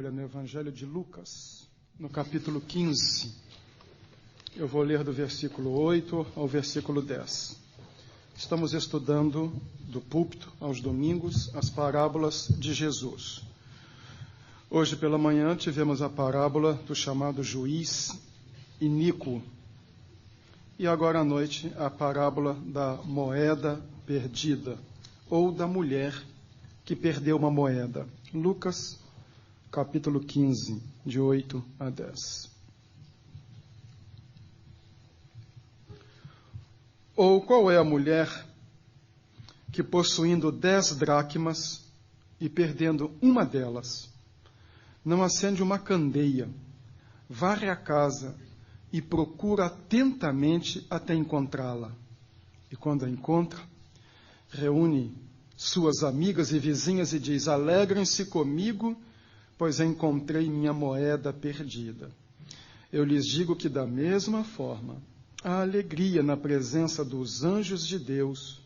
Bíblia no Evangelho de Lucas, no capítulo 15. Eu vou ler do versículo 8 ao versículo 10. Estamos estudando do púlpito aos domingos as parábolas de Jesus. Hoje pela manhã tivemos a parábola do chamado juiz iníquo. E agora à noite a parábola da moeda perdida, ou da mulher que perdeu uma moeda. Lucas, capítulo 15, de 8 a 10. Ou qual é a mulher que, possuindo 10 dracmas e perdendo uma delas, não acende uma candeia, varre a casa e procura atentamente até encontrá-la? E quando a encontra, reúne suas amigas e vizinhas e diz: alegrem-se comigo, pois encontrei minha moeda perdida. Eu lhes digo que da mesma forma há alegria na presença dos anjos de Deus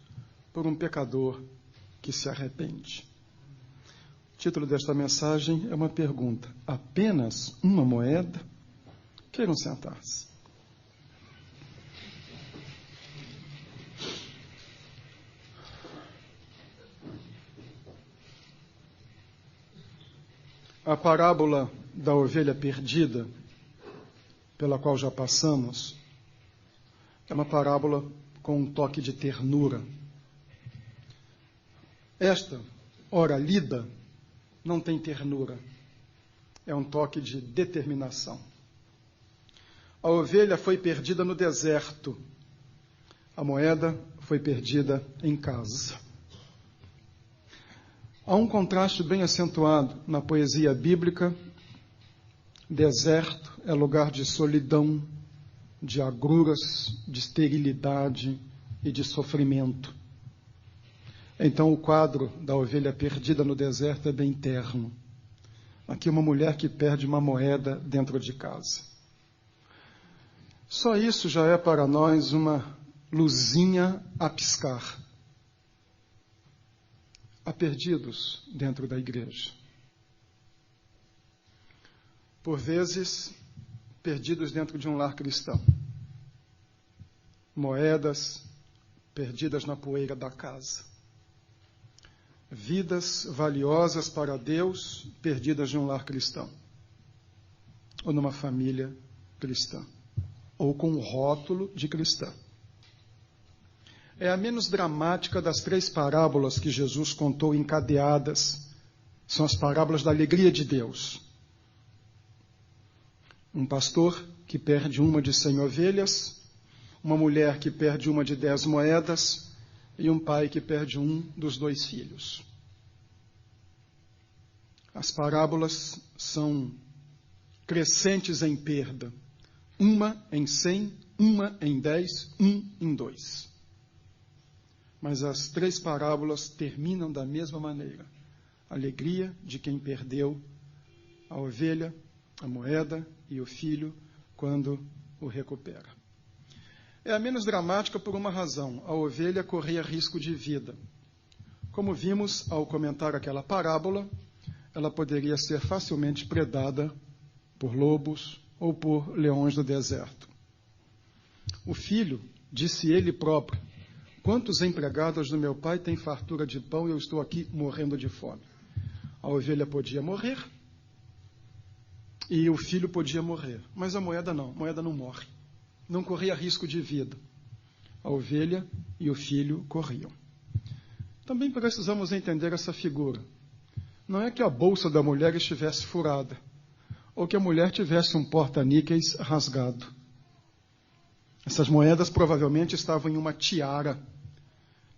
por um pecador que se arrepende. O título desta mensagem é uma pergunta: apenas uma moeda? Queiram sentar-se. A parábola da ovelha perdida, pela qual já passamos, é uma parábola com um toque de ternura. Esta, ora lida, não tem ternura. É um toque de determinação. A ovelha foi perdida no deserto. A moeda foi perdida em casa. Há um contraste bem acentuado na poesia bíblica. Deserto é lugar de solidão, de agruras, de esterilidade e de sofrimento. Então o quadro da ovelha perdida no deserto é bem terno. Aqui uma mulher que perde uma moeda dentro de casa. Só isso já é para nós uma luzinha a piscar. Há perdidos dentro da igreja. Por vezes, perdidos dentro de um lar cristão. Moedas perdidas na poeira da casa. Vidas valiosas para Deus perdidas de um lar cristão. Ou numa família cristã. Ou com um rótulo de cristã. É a menos dramática das 3 parábolas que Jesus contou encadeadas. São as parábolas da alegria de Deus. Um pastor que perde uma de 100 ovelhas, uma mulher que perde uma de 10 moedas e um pai que perde um dos 2 filhos. As parábolas são crescentes em perda. Uma em 100, uma em 10, em 2. Mas as 3 parábolas terminam da mesma maneira. Alegria de quem perdeu a ovelha, a moeda e o filho quando o recupera. É a menos dramática por uma razão. A ovelha corria risco de vida. Como vimos ao comentar aquela parábola, ela poderia ser facilmente predada por lobos ou por leões do deserto. O filho, disse ele próprio: quantos empregados do meu pai têm fartura de pão e eu estou aqui morrendo de fome? A ovelha podia morrer e o filho podia morrer, mas a moeda não morre. Não corria risco de vida. A ovelha e o filho corriam. Também precisamos entender essa figura. Não é que a bolsa da mulher estivesse furada, ou que a mulher tivesse um porta-níqueis rasgado. Essas moedas provavelmente estavam em uma tiara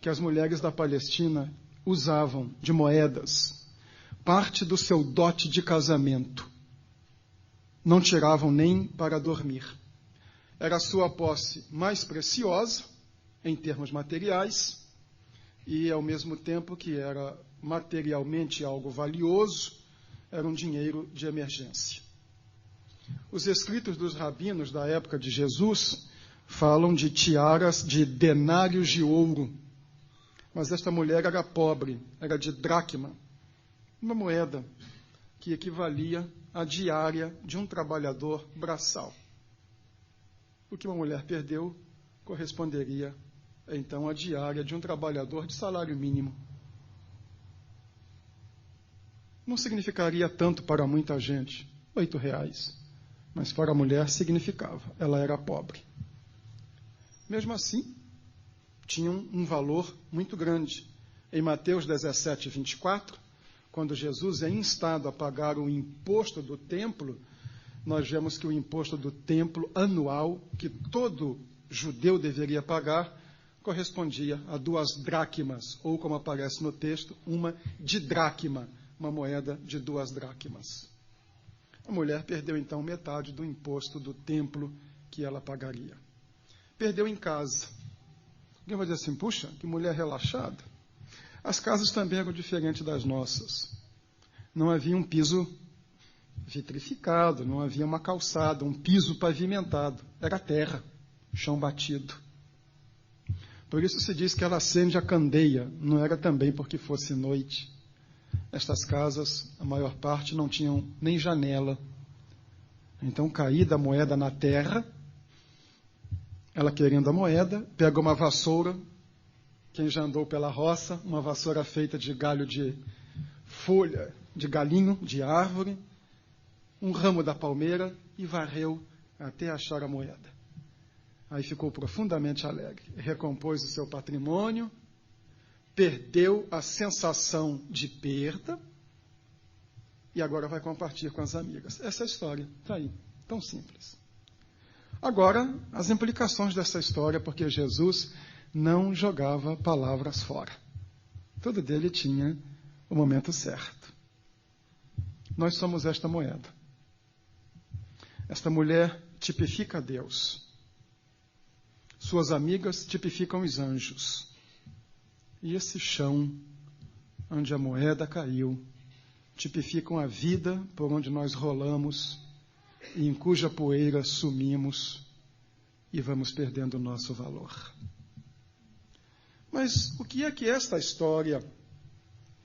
que as mulheres da Palestina usavam de moedas, parte do seu dote de casamento. Não tiravam nem para dormir. Era a sua posse mais preciosa, em termos materiais, e ao mesmo tempo que era materialmente algo valioso, era um dinheiro de emergência. Os escritos dos rabinos da época de Jesus falam de tiaras de denários de ouro. Mas esta mulher era pobre, era de dracma, uma moeda que equivalia à diária de um trabalhador braçal. O que uma mulher perdeu corresponderia, então, à diária de um trabalhador de salário mínimo. Não significaria tanto para muita gente, R$8, mas para a mulher significava, ela era pobre. Mesmo assim, tinha um valor muito grande. Em Mateus 17, 24, quando Jesus é instado a pagar o imposto do templo, nós vemos que o imposto do templo anual, que todo judeu deveria pagar, correspondia a 2 dracmas, ou como aparece no texto, uma didracma, uma moeda de 2 dracmas. A mulher perdeu então metade do imposto do templo que ela pagaria. Perdeu em casa. Alguém vai dizer assim, puxa, que mulher relaxada. As casas também eram diferentes das nossas. Não havia um piso vitrificado, não havia uma calçada, um piso pavimentado. Era terra, chão batido. Por isso se diz que ela acende a candeia, não era também porque fosse noite. Estas casas, a maior parte, não tinham nem janela. Então, caída a moeda na terra, ela querendo a moeda, pega uma vassoura, quem já andou pela roça, uma vassoura feita de galho de folha, de galinho, de árvore, um ramo da palmeira e varreu até achar a moeda. Aí ficou profundamente alegre, recompôs o seu patrimônio, perdeu a sensação de perda e agora vai compartilhar com as amigas. Essa é a história, está aí, tão simples. Agora, as implicações dessa história, porque Jesus não jogava palavras fora. Tudo dele tinha o momento certo. Nós somos esta moeda. Esta mulher tipifica Deus. Suas amigas tipificam os anjos. E esse chão, onde a moeda caiu, tipificam a vida por onde nós rolamos e em cuja poeira sumimos e vamos perdendo o nosso valor. Mas o que é que esta história,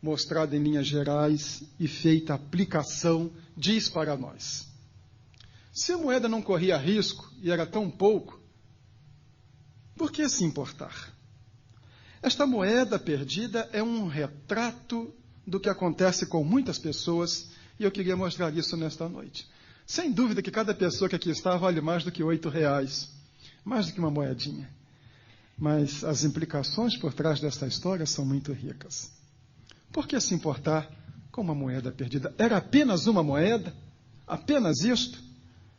mostrada em linhas gerais e feita aplicação, diz para nós? Se a moeda não corria risco e era tão pouco, por que se importar? Esta moeda perdida é um retrato do que acontece com muitas pessoas e eu queria mostrar isso nesta noite. Sem dúvida que cada pessoa que aqui está vale mais do que R$8, mais do que uma moedinha. Mas as implicações por trás desta história são muito ricas. Por que se importar com uma moeda perdida? Era apenas uma moeda? Apenas isto?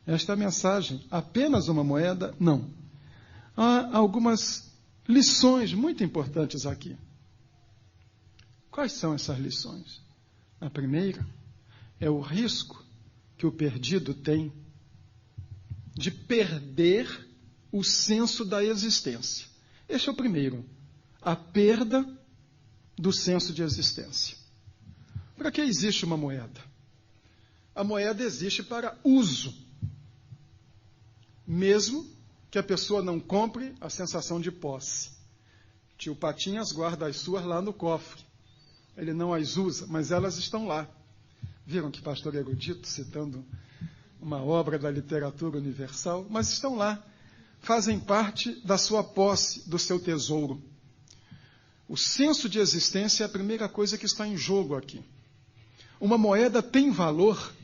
Esta é a mensagem. Apenas uma moeda? Não. Há algumas lições muito importantes aqui. Quais são essas lições? A primeira é o risco que o perdido tem de perder o senso da existência. Este é o primeiro. A perda do senso de existência. Para que existe uma moeda? A moeda existe para uso. Mesmo que a pessoa não compre a sensação de posse. Tio Patinhas guarda as suas lá no cofre. Ele não as usa, mas elas estão lá. Viram que pastor erudito, citando uma obra da literatura universal, mas estão lá. Fazem parte da sua posse, do seu tesouro. O senso de existência é a primeira coisa que está em jogo aqui. Uma moeda tem valor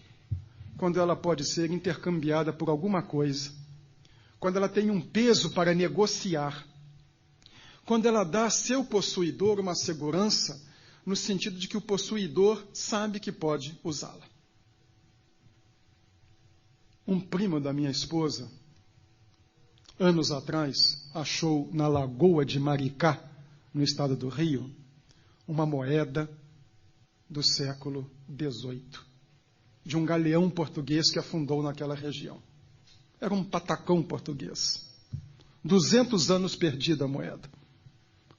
quando ela pode ser intercambiada por alguma coisa. Quando ela tem um peso para negociar. Quando ela dá a seu possuidor uma segurança, no sentido de que o possuidor sabe que pode usá-la. Um primo da minha esposa, anos atrás, achou na Lagoa de Maricá, no estado do Rio, uma moeda do século XVIII, de um galeão português que afundou naquela região. Era um patacão português. 200 anos perdida a moeda.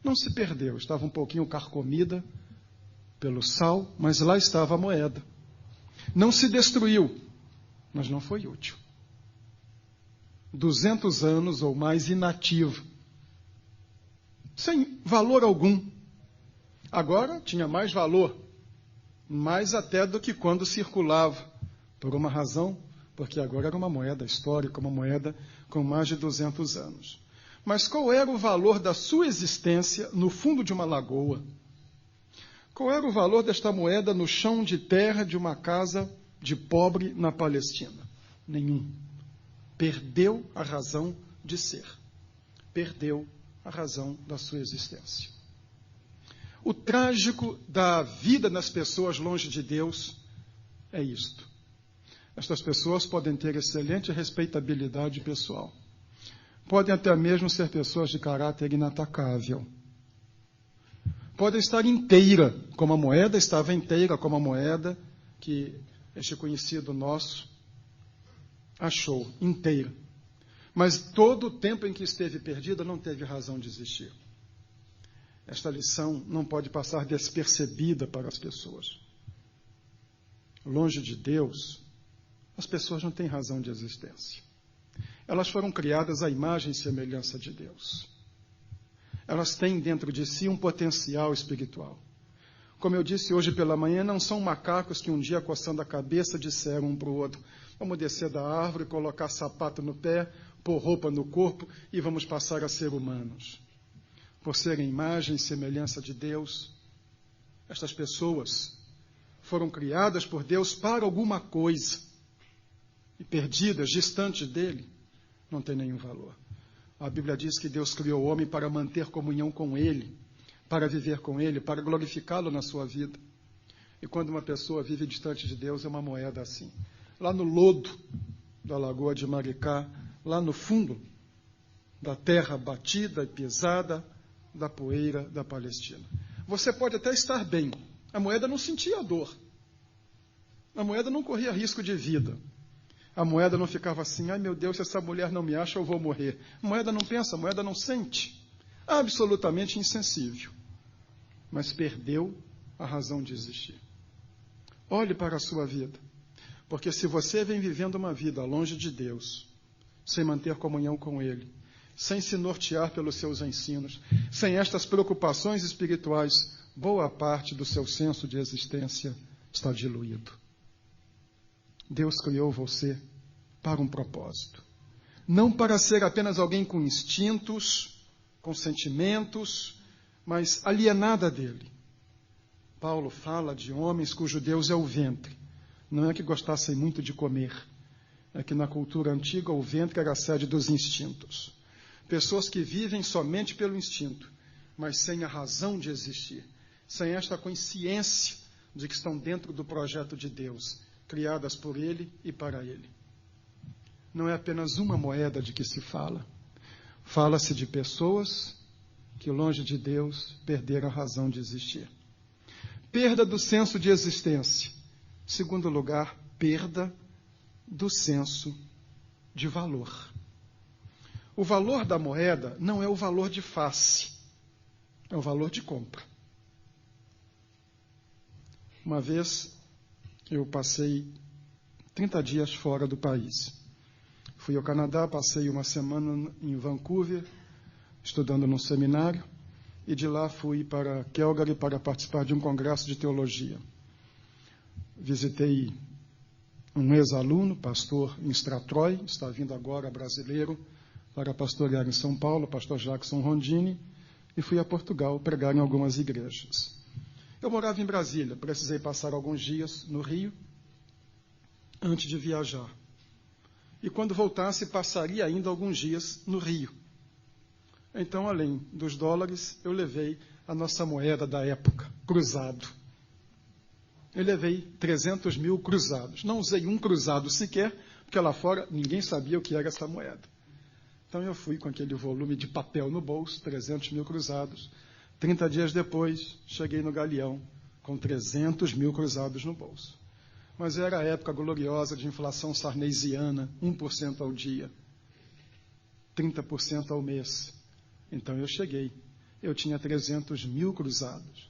Não se perdeu, estava um pouquinho carcomida pelo sal, mas lá estava a moeda. Não se destruiu, mas não foi útil. 200 anos ou mais inativo. Sem valor algum. Agora tinha mais valor, mais até do que quando circulava, por uma razão, porque agora era uma moeda histórica, uma moeda com mais de 200 anos. Mas qual era o valor da sua existência no fundo de uma lagoa? Qual era o valor desta moeda no chão de terra de uma casa de pobre na Palestina? Nenhum. Perdeu a razão de ser. Perdeu a razão da sua existência. O trágico da vida das pessoas longe de Deus é isto. Estas pessoas podem ter excelente respeitabilidade pessoal. Podem até mesmo ser pessoas de caráter inatacável. Podem estar inteira, como a moeda estava inteira, como a moeda que este conhecido nosso achou, inteira. Mas todo o tempo em que esteve perdida não teve razão de existir. Esta lição não pode passar despercebida para as pessoas. Longe de Deus, as pessoas não têm razão de existência. Elas foram criadas à imagem e semelhança de Deus. Elas têm dentro de si um potencial espiritual. Como eu disse hoje pela manhã, não são macacos que um dia, coçando a cabeça, disseram um para o outro: vamos descer da árvore, colocar sapato no pé, pôr roupa no corpo e vamos passar a ser humanos. Por serem imagem e semelhança de Deus, estas pessoas foram criadas por Deus para alguma coisa. E perdidas, distantes dele, não tem nenhum valor. A Bíblia diz que Deus criou o homem para manter comunhão com ele, para viver com ele, para glorificá-lo na sua vida. E quando uma pessoa vive distante de Deus, é uma moeda assim. Lá no lodo da Lagoa de Maricá, lá no fundo da terra batida e pisada da poeira da Palestina. Você pode até estar bem. A moeda não sentia dor. A moeda não corria risco de vida. A moeda não ficava assim: ai meu Deus, se essa mulher não me acha, eu vou morrer. A moeda não pensa, a moeda não sente. Absolutamente insensível. Mas perdeu a razão de existir. Olhe para a sua vida. Porque se você vem vivendo uma vida longe de Deus, sem manter comunhão com Ele, sem se nortear pelos seus ensinos, sem estas preocupações espirituais, boa parte do seu senso de existência está diluído. Deus criou você para um propósito. Não para ser apenas alguém com instintos, com sentimentos, mas alienada dele. Paulo fala de homens cujo Deus é o ventre. Não é que gostassem muito de comer. É que na cultura antiga o ventre era a sede dos instintos. Pessoas que vivem somente pelo instinto, mas sem a razão de existir. Sem esta consciência de que estão dentro do projeto de Deus, criadas por Ele e para Ele. Não é apenas uma moeda de que se fala. Fala-se de pessoas que, longe de Deus, perderam a razão de existir. Perda do senso de existência. Segundo lugar, perda do senso de valor. O valor da moeda não é o valor de face, é o valor de compra. Uma vez eu passei 30 dias fora do país. Fui ao Canadá, passei uma semana em Vancouver, estudando num seminário, e de lá fui para Calgary para participar de um congresso de teologia. Visitei um ex-aluno, pastor em Stratroy, está vindo agora brasileiro para pastorear em São Paulo, pastor Jackson Rondini, e fui a Portugal pregar em algumas igrejas. Eu morava em Brasília, precisei passar alguns dias no Rio antes de viajar. E quando voltasse, passaria ainda alguns dias no Rio. Então, além dos dólares, eu levei a nossa moeda da época, cruzado. Eu levei 300 mil cruzados. Não usei um cruzado sequer, porque lá fora ninguém sabia o que era essa moeda. Então eu fui com aquele volume de papel no bolso, 300 mil cruzados. 30 dias depois, cheguei no Galeão com 300 mil cruzados no bolso. Mas era a época gloriosa de inflação sarneisiana, 1% ao dia, 30% ao mês. Então eu cheguei. Eu tinha 300 mil cruzados,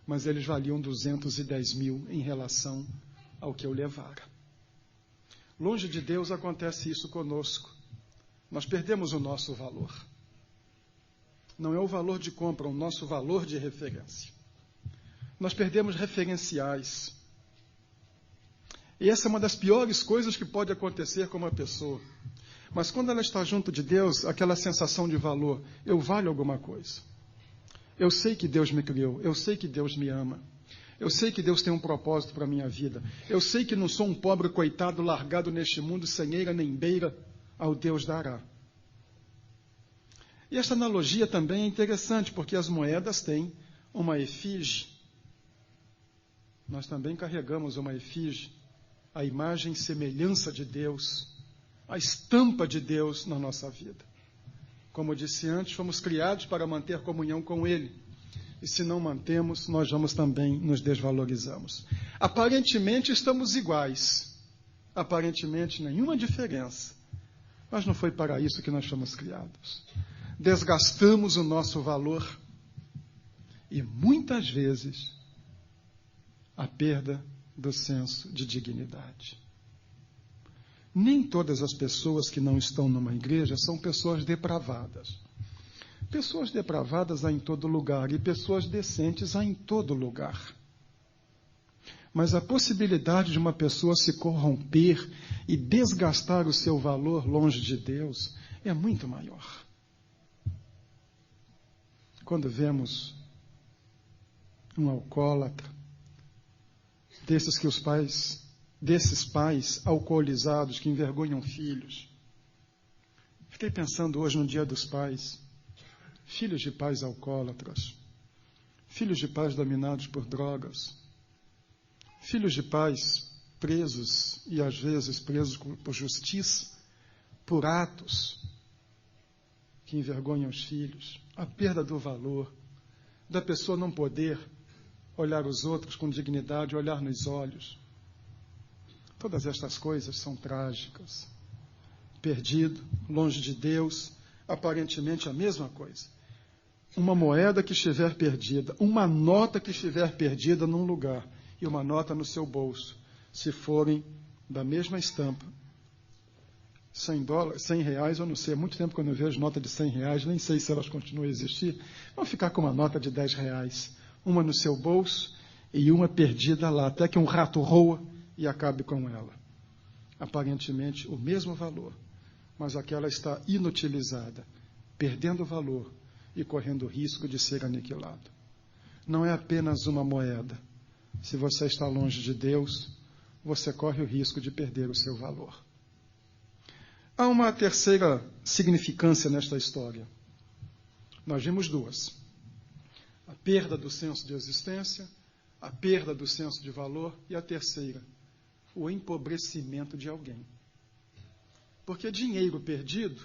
mas eles valiam 210 mil em relação ao que eu levara. Longe de Deus acontece isso conosco. Nós perdemos o nosso valor. Não é o valor de compra, o nosso valor de referência. Nós perdemos referenciais. E essa é uma das piores coisas que pode acontecer com uma pessoa. Mas quando ela está junto de Deus, aquela sensação de valor, eu valho alguma coisa. Eu sei que Deus me criou, eu sei que Deus me ama. Eu sei que Deus tem um propósito para a minha vida. Eu sei que não sou um pobre coitado largado neste mundo sem eira nem beira ao Deus dará. E esta analogia também é interessante, porque as moedas têm uma efígie. Nós também carregamos uma efígie, a imagem e semelhança de Deus, a estampa de Deus na nossa vida. Como eu disse antes, fomos criados para manter comunhão com Ele. E se não mantemos, nós vamos também nos desvalorizamos. Aparentemente estamos iguais. Aparentemente nenhuma diferença. Mas não foi para isso que nós fomos criados. Desgastamos o nosso valor. E muitas vezes a perda do senso de dignidade. Nem todas as pessoas que não estão numa igreja são pessoas depravadas. Pessoas depravadas há em todo lugar e pessoas decentes há em todo lugar. Mas a possibilidade de uma pessoa se corromper e desgastar o seu valor longe de Deus é muito maior. Quando vemos um alcoólatra, desses pais alcoolizados que envergonham filhos. Fiquei pensando hoje no Dia dos Pais, filhos de pais alcoólatras, filhos de pais dominados por drogas, filhos de pais presos e às vezes presos por justiça, por atos que envergonham os filhos, a perda do valor, da pessoa não poder olhar os outros com dignidade, olhar nos olhos. Todas estas coisas são trágicas. Perdido, longe de Deus, aparentemente a mesma coisa. Uma moeda que estiver perdida, uma nota que estiver perdida num lugar e uma nota no seu bolso, se forem da mesma estampa, $100, R$100, eu não sei, há muito tempo que eu não vejo nota de R$100, nem sei se elas continuam a existir, vão ficar com uma nota de R$10, uma no seu bolso e uma perdida lá, até que um rato roa e acabe com ela. Aparentemente o mesmo valor, mas aquela está inutilizada, perdendo valor e correndo o risco de ser aniquilado. Não é apenas uma moeda. Se você está longe de Deus, você corre o risco de perder o seu valor. Há uma terceira significância nesta história. Nós vimos duas. A perda do senso de existência, a perda do senso de valor, e a terceira, o empobrecimento de alguém. Porque dinheiro perdido,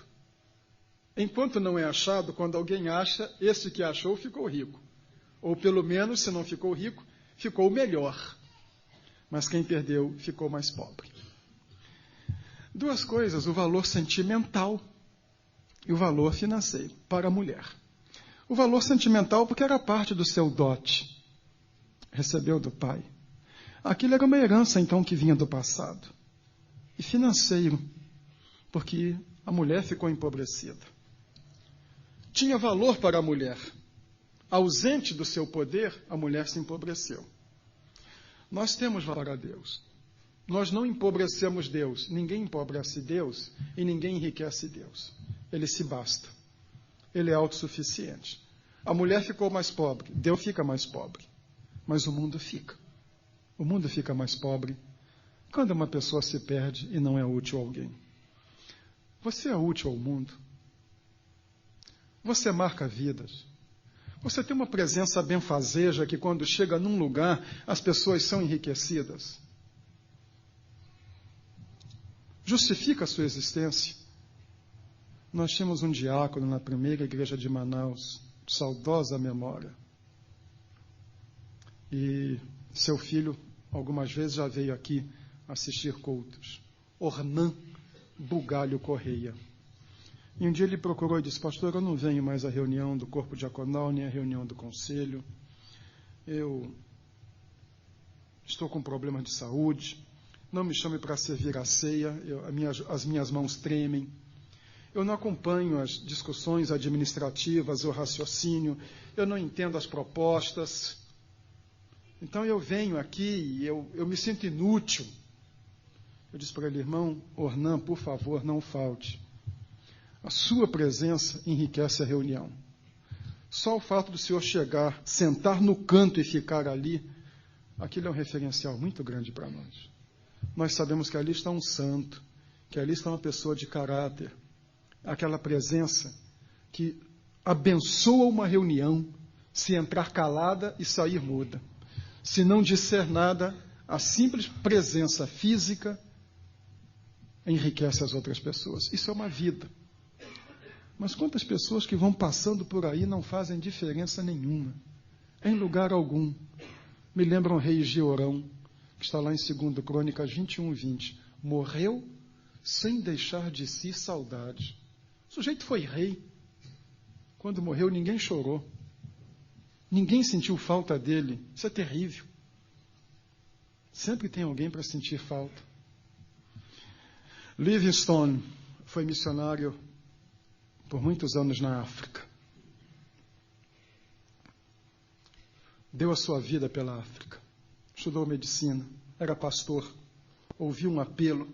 enquanto não é achado, quando alguém acha, esse que achou ficou rico. Ou pelo menos, se não ficou rico, ficou melhor. Mas quem perdeu ficou mais pobre. Duas coisas, o valor sentimental e o valor financeiro para a mulher. O valor sentimental porque era parte do seu dote. Recebeu do pai. Aquilo era uma herança, então, que vinha do passado. E financeiro, porque a mulher ficou empobrecida. Tinha valor para a mulher. Ausente do seu poder, a mulher se empobreceu. Nós temos valor a Deus. Nós não empobrecemos Deus. Ninguém empobrece Deus e ninguém enriquece Deus. Ele se basta. Ele é autossuficiente. A mulher ficou mais pobre, Deus fica mais pobre. Mas o mundo fica. O mundo fica mais pobre quando uma pessoa se perde e não é útil a alguém. Você é útil ao mundo. Você marca vidas. Você tem uma presença benfazeja que quando chega num lugar, as pessoas são enriquecidas. Justifica a sua existência. Nós tínhamos um diácono na primeira igreja de Manaus, saudosa memória. E seu filho, algumas vezes, já veio aqui assistir cultos. Ornan Bugalho Correia. E um dia ele procurou e disse: pastor, eu não venho mais à reunião do corpo diaconal, nem à reunião do conselho. Eu estou com problemas de saúde. Não me chame para servir a ceia. As minhas mãos tremem. Eu não acompanho as discussões administrativas, o raciocínio. Eu não entendo as propostas. Então eu venho aqui e eu me sinto inútil. Eu disse para ele, irmão Ornan, por favor, não falte. A sua presença enriquece a reunião. Só o fato do senhor chegar, sentar no canto e ficar ali, aquilo é um referencial muito grande para nós. Nós sabemos que ali está um santo, que ali está uma pessoa de caráter, aquela presença que abençoa uma reunião, se entrar calada e sair muda. Se não disser nada, a simples presença física enriquece as outras pessoas. Isso é uma vida. Mas quantas pessoas que vão passando por aí não fazem diferença nenhuma, em lugar algum. Me lembram o rei Georão, que está lá em 2 Crônicas 21:20. Morreu sem deixar de si saudade. O sujeito foi rei. Quando morreu, ninguém chorou. Ninguém sentiu falta dele. Isso é terrível. Sempre tem alguém para sentir falta. Livingstone foi missionário por muitos anos na África. Deu a sua vida pela África. Estudou medicina, era pastor, ouviu um apelo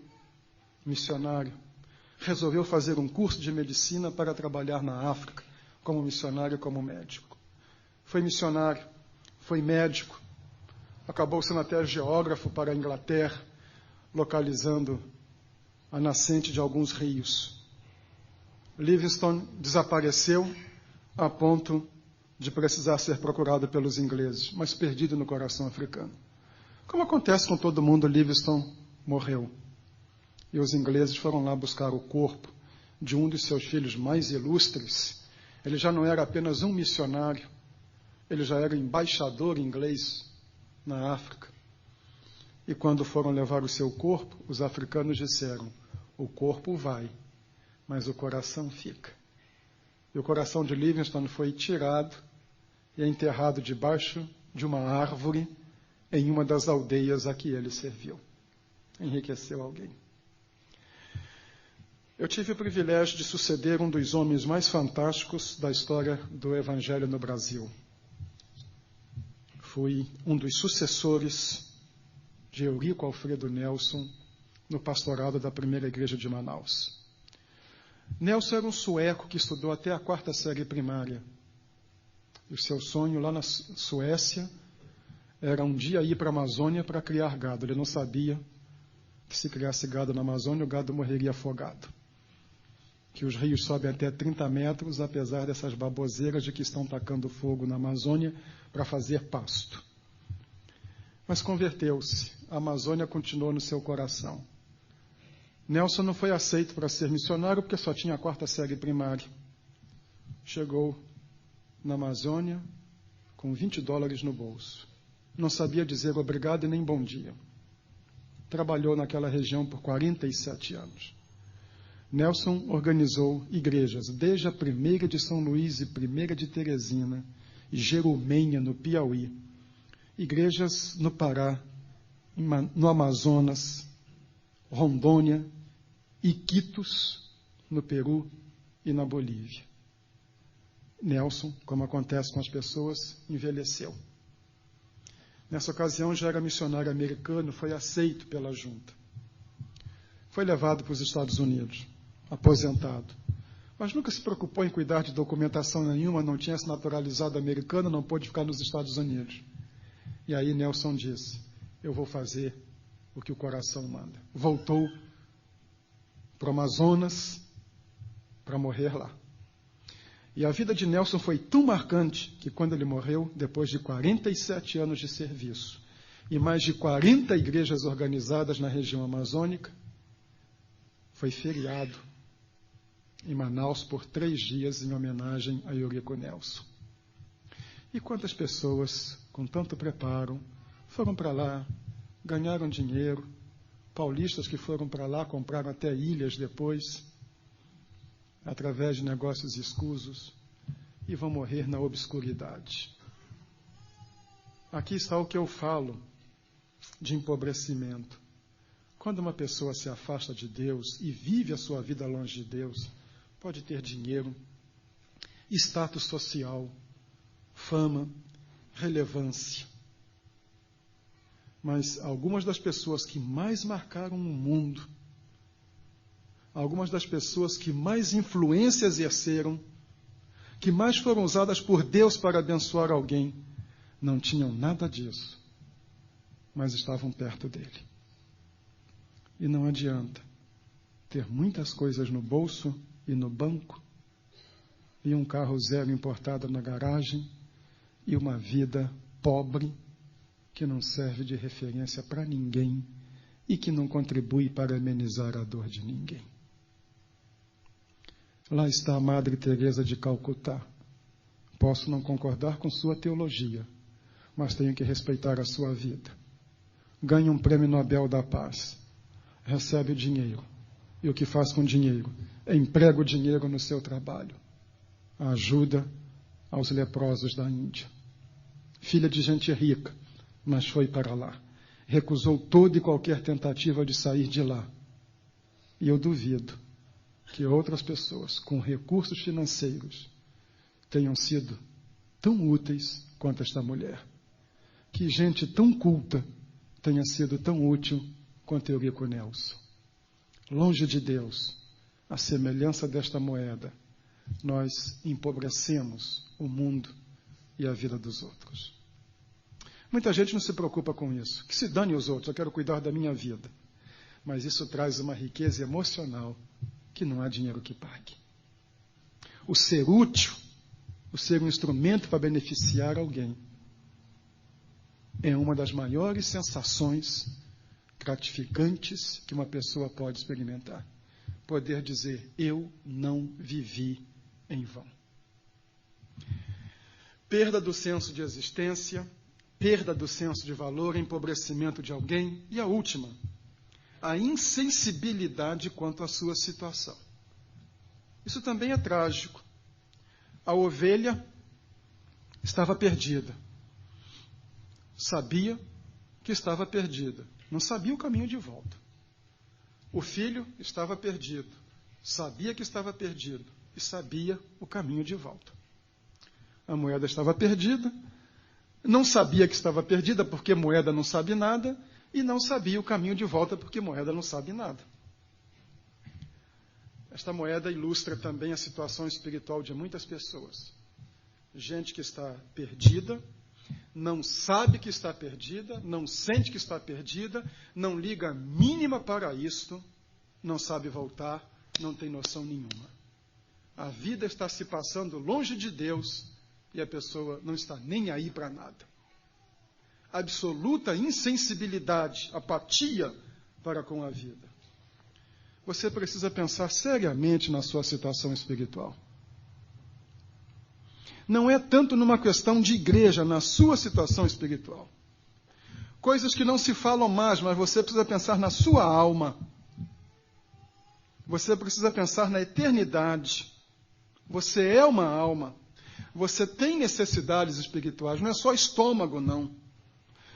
missionário, resolveu fazer um curso de medicina para trabalhar na África, como missionário e como médico. Foi missionário, foi médico, acabou sendo até geógrafo para a Inglaterra, localizando a nascente de alguns rios. Livingstone desapareceu a ponto de precisar ser procurado pelos ingleses, mas perdido no coração africano. Como acontece com todo mundo, Livingstone morreu. E os ingleses foram lá buscar o corpo de um dos seus filhos mais ilustres. Ele já não era apenas um missionário, ele já era embaixador inglês na África. E quando foram levar o seu corpo, os africanos disseram, o corpo vai, mas o coração fica. E o coração de Livingstone foi tirado e enterrado debaixo de uma árvore em uma das aldeias a que ele serviu. Enriqueceu alguém. Eu tive o privilégio de suceder um dos homens mais fantásticos da história do Evangelho no Brasil. Fui um dos sucessores de Eurico Alfredo Nelson no pastorado da primeira igreja de Manaus. Nelson era um sueco que estudou até a 4ª série primária. E o seu sonho lá na Suécia era um dia ir para a Amazônia para criar gado. Ele não sabia que se criasse gado na Amazônia, o gado morreria afogado. Que os rios sobem até 30 metros, apesar dessas baboseiras de que estão tacando fogo na Amazônia para fazer pasto. Mas converteu-se. A Amazônia continuou no seu coração. Nelson não foi aceito para ser missionário porque só tinha a 4ª série primária. Chegou na Amazônia com $20 no bolso. Não sabia dizer obrigado e nem bom dia. Trabalhou naquela região por 47 anos. Nelson organizou igrejas, desde a 1ª de São Luís e 1ª de Teresina, e Jerumenha, no Piauí. Igrejas no Pará, no Amazonas, Rondônia, Iquitos, no Peru e na Bolívia. Nelson, como acontece com as pessoas, envelheceu. Nessa ocasião já era missionário americano, foi aceito pela junta. Foi levado para os Estados Unidos, aposentado. Mas nunca se preocupou em cuidar de documentação nenhuma, não tinha se naturalizado americano, não pôde ficar nos Estados Unidos. E aí Nelson disse, eu vou fazer o que o coração manda. Voltou para o Amazonas para morrer lá. E a vida de Nelson foi tão marcante que quando ele morreu, depois de 47 anos de serviço, e mais de 40 igrejas organizadas na região amazônica, foi feriado em Manaus por 3 dias em homenagem a Eurico Nelson. E quantas pessoas, com tanto preparo, foram para lá, ganharam dinheiro, paulistas que foram para lá, compraram até ilhas depois, através de negócios escusos, e vão morrer na obscuridade. Aqui está o que eu falo de empobrecimento. Quando uma pessoa se afasta de Deus e vive a sua vida longe de Deus, pode ter dinheiro, status social, fama, relevância. Mas algumas das pessoas que mais marcaram o mundo, algumas das pessoas que mais influência exerceram, que mais foram usadas por Deus para abençoar alguém, não tinham nada disso, mas estavam perto dele. E não adianta ter muitas coisas no bolso e no banco, e um carro zero importado na garagem, e uma vida pobre, que não serve de referência para ninguém e que não contribui para amenizar a dor de ninguém. Lá está a Madre Teresa de Calcutá. Posso não concordar com sua teologia, mas tenho que respeitar a sua vida. Ganha um prêmio Nobel da Paz, recebe o dinheiro, e o que faz com o dinheiro? Emprega o dinheiro no seu trabalho. Ajuda aos leprosos da Índia. Filha de gente rica, mas foi para lá. Recusou toda e qualquer tentativa de sair de lá. E eu duvido que outras pessoas com recursos financeiros tenham sido tão úteis quanto esta mulher. Que gente tão culta tenha sido tão útil quanto Eurico Nelson. Longe de Deus, à semelhança desta moeda, nós empobrecemos o mundo e a vida dos outros. Muita gente não se preocupa com isso. Que se dane os outros, eu quero cuidar da minha vida. Mas isso traz uma riqueza emocional que não há dinheiro que pague. O ser útil, o ser um instrumento para beneficiar alguém, é uma das maiores sensações gratificantes que uma pessoa pode experimentar. Poder dizer, eu não vivi em vão. Perda do senso de existência, perda do senso de valor, empobrecimento de alguém. E a última, a insensibilidade quanto à sua situação. Isso também é trágico. A ovelha estava perdida. Sabia que estava perdida. Não sabia o caminho de volta. O filho estava perdido. Sabia que estava perdido. E sabia o caminho de volta. A moeda estava perdida. Não sabia que estava perdida, porque moeda não sabe nada. E não sabia o caminho de volta, porque moeda não sabe nada. Esta moeda ilustra também a situação espiritual de muitas pessoas. Gente que está perdida, não sabe que está perdida, não sente que está perdida, não liga a mínima para isto, não sabe voltar, não tem noção nenhuma. A vida está se passando longe de Deus e a pessoa não está nem aí para nada. Absoluta insensibilidade, apatia para com a vida. Você precisa pensar seriamente na sua situação espiritual. Não é tanto numa questão de igreja, na sua situação espiritual. Coisas que não se falam mais, mas você precisa pensar na sua alma. Você precisa pensar na eternidade. Você é uma alma. Você tem necessidades espirituais. Não é só estômago, não.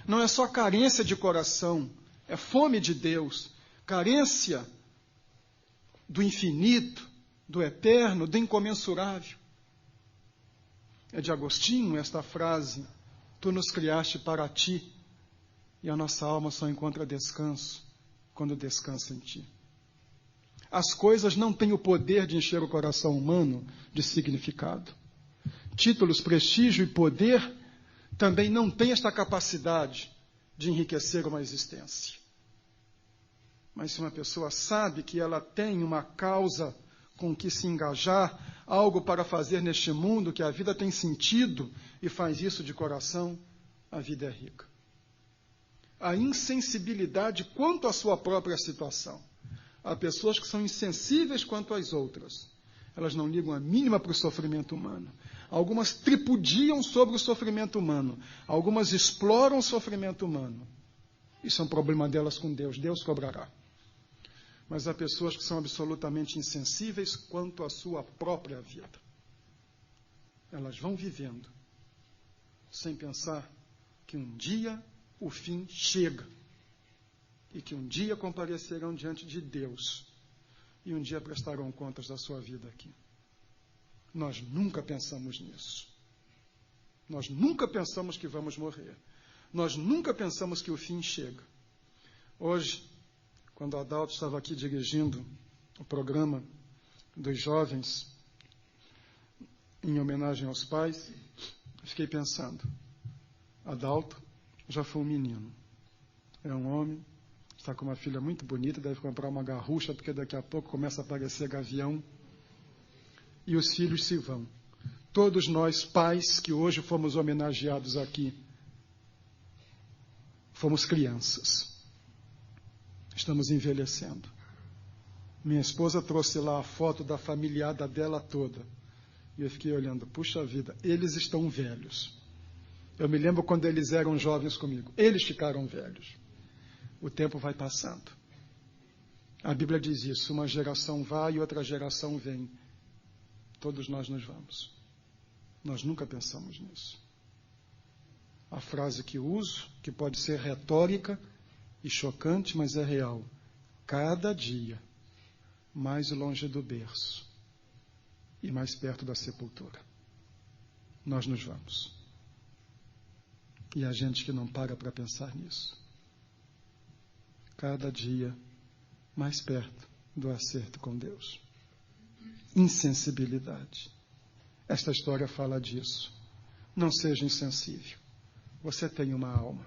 Não é só carência de coração. É fome de Deus. Carência do infinito, do eterno, do incomensurável. É de Agostinho esta frase: tu nos criaste para ti, e a nossa alma só encontra descanso quando descansa em ti. As coisas não têm o poder de encher o coração humano de significado. Títulos, prestígio e poder também não têm esta capacidade de enriquecer uma existência. Mas se uma pessoa sabe que ela tem uma causa com que se engajar, algo para fazer neste mundo, que a vida tem sentido, e faz isso de coração, a vida é rica. A insensibilidade quanto à sua própria situação. Há pessoas que são insensíveis quanto às outras. Elas não ligam a mínima para o sofrimento humano. Algumas tripudiam sobre o sofrimento humano. Algumas exploram o sofrimento humano. Isso é um problema delas com Deus. Deus cobrará. Mas há pessoas que são absolutamente insensíveis quanto à sua própria vida. Elas vão vivendo sem pensar que um dia o fim chega e que um dia comparecerão diante de Deus e um dia prestarão contas da sua vida aqui. Nós nunca pensamos nisso. Nós nunca pensamos que vamos morrer. Nós nunca pensamos que o fim chega. Hoje, quando o Adalto estava aqui dirigindo o programa dos jovens, em homenagem aos pais, fiquei pensando, Adalto já foi um menino, é um homem, está com uma filha muito bonita, deve comprar uma garrucha, porque daqui a pouco começa a aparecer gavião, e os filhos se vão. Todos nós, pais, que hoje fomos homenageados aqui, fomos crianças. Estamos envelhecendo. Minha esposa trouxe lá a foto da familiada dela toda. E eu fiquei olhando, puxa vida, eles estão velhos. Eu me lembro quando eles eram jovens comigo. Eles ficaram velhos. O tempo vai passando. A Bíblia diz isso, uma geração vai e outra geração vem. Todos nós nos vamos. Nós nunca pensamos nisso. A frase que uso, que pode ser retórica e chocante, mas é real. Cada dia mais longe do berço e mais perto da sepultura. Nós nos vamos. E há gente que não para pensar nisso. Cada dia mais perto do acerto com Deus. Insensibilidade. Esta história fala disso. Não seja insensível. Você tem uma alma.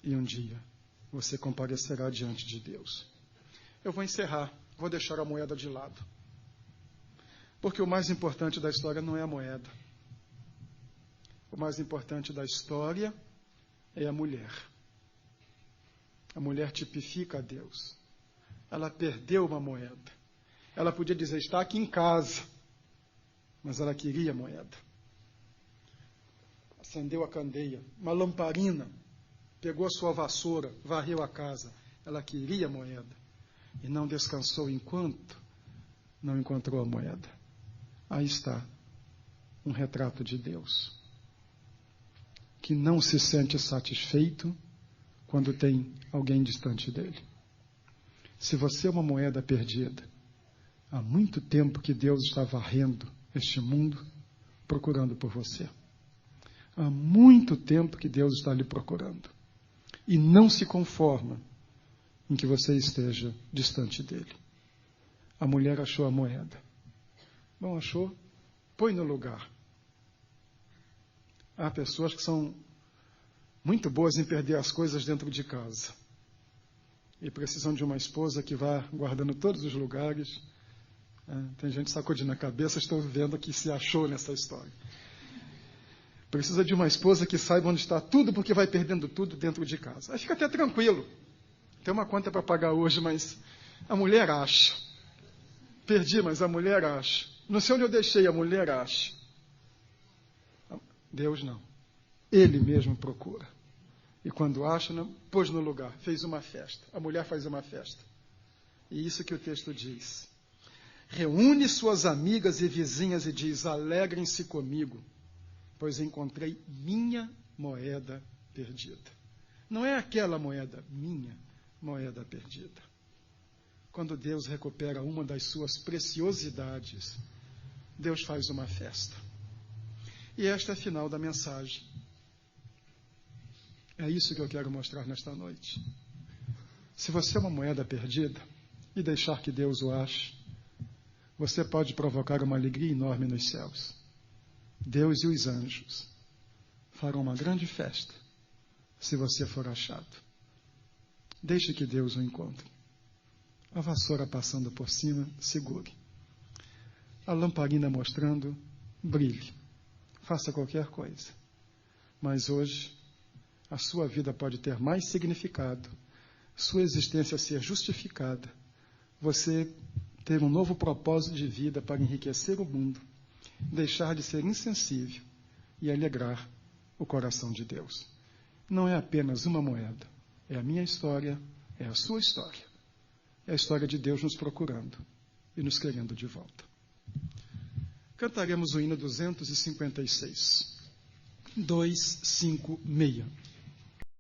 E um dia você comparecerá diante de Deus. Eu vou encerrar. Vou deixar a moeda de lado. Porque o mais importante da história não é a moeda. O mais importante da história é a mulher. A mulher tipifica a Deus. Ela perdeu uma moeda. Ela podia dizer, está aqui em casa. Mas ela queria a moeda. Acendeu a candeia, uma lamparina, pegou a sua vassoura, varreu a casa. Ela queria a moeda. E não descansou enquanto não encontrou a moeda. Aí está um retrato de Deus, que não se sente satisfeito quando tem alguém distante dele. Se você é uma moeda perdida, há muito tempo que Deus está varrendo este mundo, procurando por você. Há muito tempo que Deus está lhe procurando. E não se conforma em que você esteja distante dele. A mulher achou a moeda. Bom, achou? Põe no lugar. Há pessoas que são muito boas em perder as coisas dentro de casa. E precisam de uma esposa que vá guardando todos os lugares. Tem gente sacudindo a cabeça, estou vendo que se achou nessa história. Precisa de uma esposa que saiba onde está tudo, porque vai perdendo tudo dentro de casa. Aí fica até tranquilo. Tem uma conta para pagar hoje, mas a mulher acha. Perdi, mas a mulher acha. Não sei onde eu deixei, a mulher acha. Deus não. Ele mesmo procura. E quando acha, não, pôs no lugar, fez uma festa. A mulher faz uma festa. E isso que o texto diz. Reúne suas amigas e vizinhas e diz, alegrem-se comigo, pois encontrei minha moeda perdida. Não é aquela moeda, minha moeda perdida. Quando Deus recupera uma das suas preciosidades, Deus faz uma festa. E esta é a final da mensagem. É isso que eu quero mostrar nesta noite. Se você é uma moeda perdida e deixar que Deus o ache, você pode provocar uma alegria enorme nos céus. Deus e os anjos farão uma grande festa se você for achado. Deixe que Deus o encontre. A vassoura passando por cima, segure. A lamparina mostrando, brilhe. Faça qualquer coisa. Mas hoje, a sua vida pode ter mais significado, sua existência ser justificada, você ter um novo propósito de vida para enriquecer o mundo, deixar de ser insensível e alegrar o coração de Deus. Não é apenas uma moeda, é a minha história, é a sua história. É a história de Deus nos procurando e nos querendo de volta. Cantaremos o hino 256. 256.